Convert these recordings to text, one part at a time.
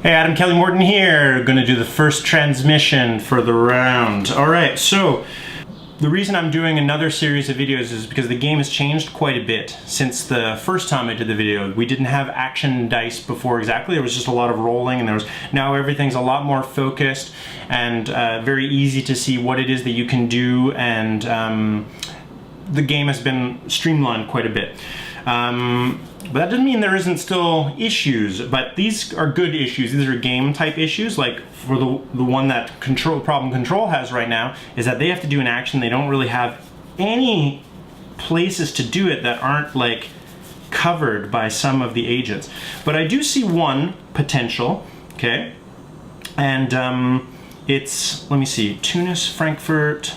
Hey, Adam Kelly Morton here. Gonna do the first transmission for the round. Alright, so the reason I'm doing another series of videos is because the game has changed quite a bit since the first time I did the video. We didn't have action dice before exactly. There was just a lot of rolling, and now everything's a lot more focused and very easy to see what it is that you can do, and the game has been streamlined quite a bit. But that doesn't mean there isn't still issues, but these are good issues. These are game type issues. Like for the one that Problem Control has right now is that they have to do an action. They don't really have any places to do it that aren't like covered by some of the agents. But I do see one potential, okay? And it's, let me see, Tunis, Frankfurt.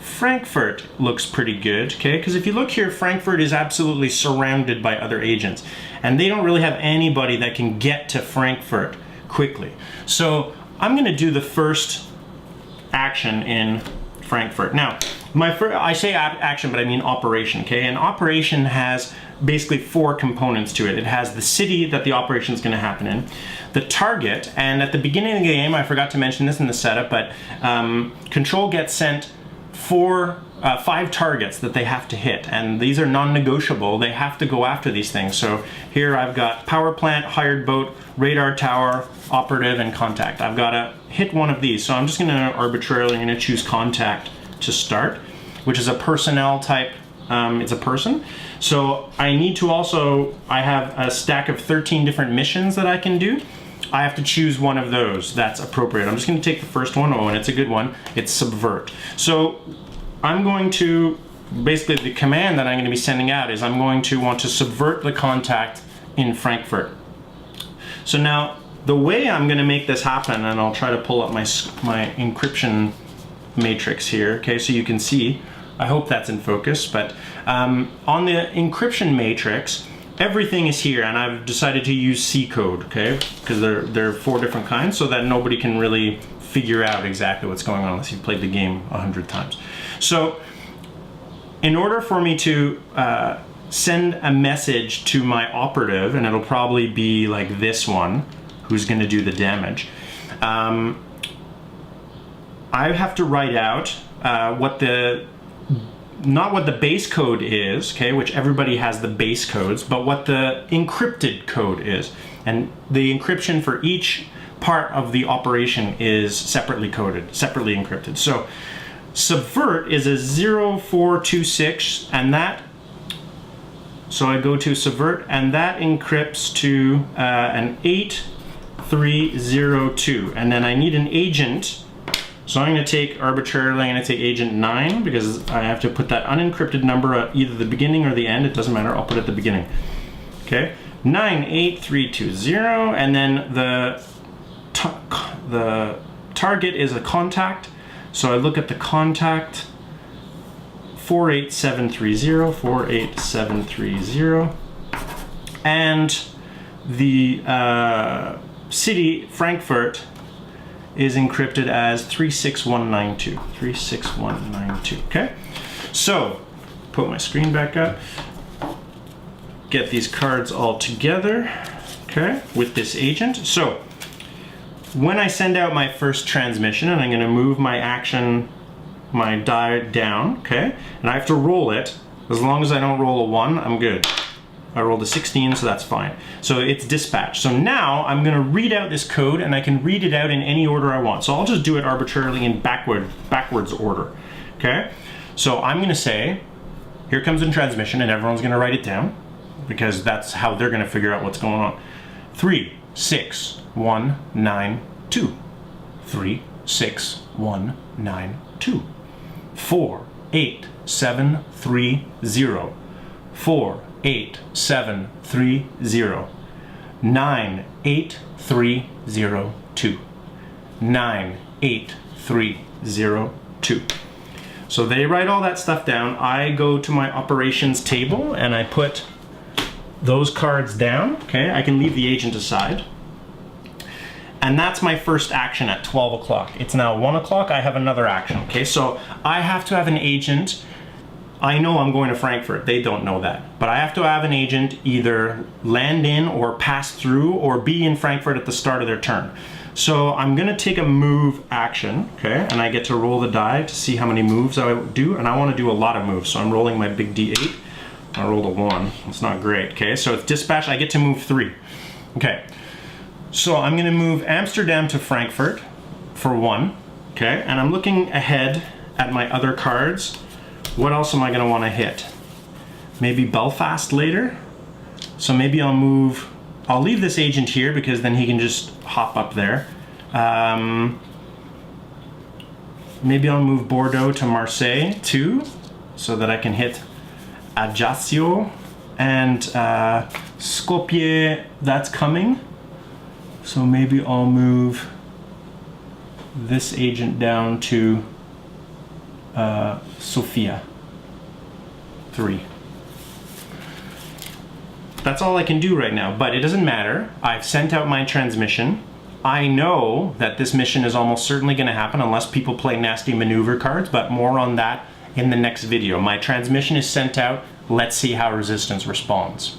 Frankfurt looks pretty good, okay? Because if you look here, Frankfurt is absolutely surrounded by other agents, and they don't really have anybody that can get to Frankfurt quickly. So I'm going to do the first action in Frankfurt. Now, I say action, but I mean operation, okay? An operation has basically four components to it. It has the city that the operation is going to happen in, the target, and at the beginning of the game, I forgot to mention this in the setup, but Control gets sent 5 targets that they have to hit, and these are non-negotiable. They have to go after these things. So here I've got power plant, hired boat, radar tower, operative, and contact. I've got to hit one of these, so I'm just going to arbitrarily choose contact to start, which is a personnel type. It's a person. So I need to also, I have a stack of 13 different missions that I can do. I have to choose one of those that's appropriate. I'm just going to take the first one. Oh, and it's a good one. It's subvert. So I'm going to, basically the command that I'm going to be sending out is I'm going to want to subvert the contact in Frankfurt. So now the way I'm going to make this happen, and I'll try to pull up my encryption matrix here, okay, so you can see. I hope that's in focus, but on the encryption matrix, everything is here, and I've decided to use C code, okay? Because there are 4 different kinds, so that nobody can really figure out exactly what's going on unless you've played the game 100 times. So, in order for me to send a message to my operative, and it'll probably be like this one, who's going to do the damage, I have to write out not what the base code is, okay, which everybody has the base codes, but what the encrypted code is. And the encryption for each part of the operation is separately coded, separately encrypted. So subvert is a 0426, and that, so I go to subvert, and that encrypts to an 8302, and then I need an agent. So I'm going to take, arbitrarily, I'm going to take agent 9, because I have to put that unencrypted number at either the beginning or the end. It doesn't matter. I'll put it at the beginning. Okay, 98320, and then the target is a contact. So I look at the contact, 48730, 48730, and the city, Frankfurt, is encrypted as 36192. 36192. Okay? So, put my screen back up. Get these cards all together, okay, with this agent. So, when I send out my first transmission, and I'm going to move my action, my die down, okay, and I have to roll it. As long as I don't roll a 1, I'm good. I rolled a 16, so that's fine. So it's dispatched. So now I'm going to read out this code, and I can read it out in any order I want. So I'll just do it arbitrarily in backwards order. Okay? So I'm going to say, here comes in transmission, and everyone's going to write it down, because that's how they're going to figure out what's going on. 36192. 36192. 48730. 48730. 98302. 98302. So they write all that stuff down. I go to my operations table and I put those cards down. Okay, I can leave the agent aside. And that's my first action at 12 o'clock. It's now 1 o'clock, I have another action. Okay, so I have to have an agent I know I'm going to Frankfurt. They don't know that. But I have to have an agent either land in or pass through or be in Frankfurt at the start of their turn. So I'm going to take a move action, okay? And I get to roll the die to see how many moves I do. And I want to do a lot of moves. So I'm rolling my big D8. I rolled a 1. It's not great, okay? So it's dispatch. I get to move 3. Okay. So I'm going to move Amsterdam to Frankfurt for 1, okay? And I'm looking ahead at my other cards. What else am I going to want to hit? Maybe Belfast later? So maybe I'll leave this agent here because then he can just hop up there. Maybe I'll move Bordeaux to Marseille too, so that I can hit Ajaccio. And Skopje, that's coming. So maybe I'll move this agent down to Sofia. 3. That's all I can do right now, but it doesn't matter. I've sent out my transmission. I know that this mission is almost certainly going to happen unless people play nasty maneuver cards, but more on that in the next video. My transmission is sent out. Let's see how resistance responds.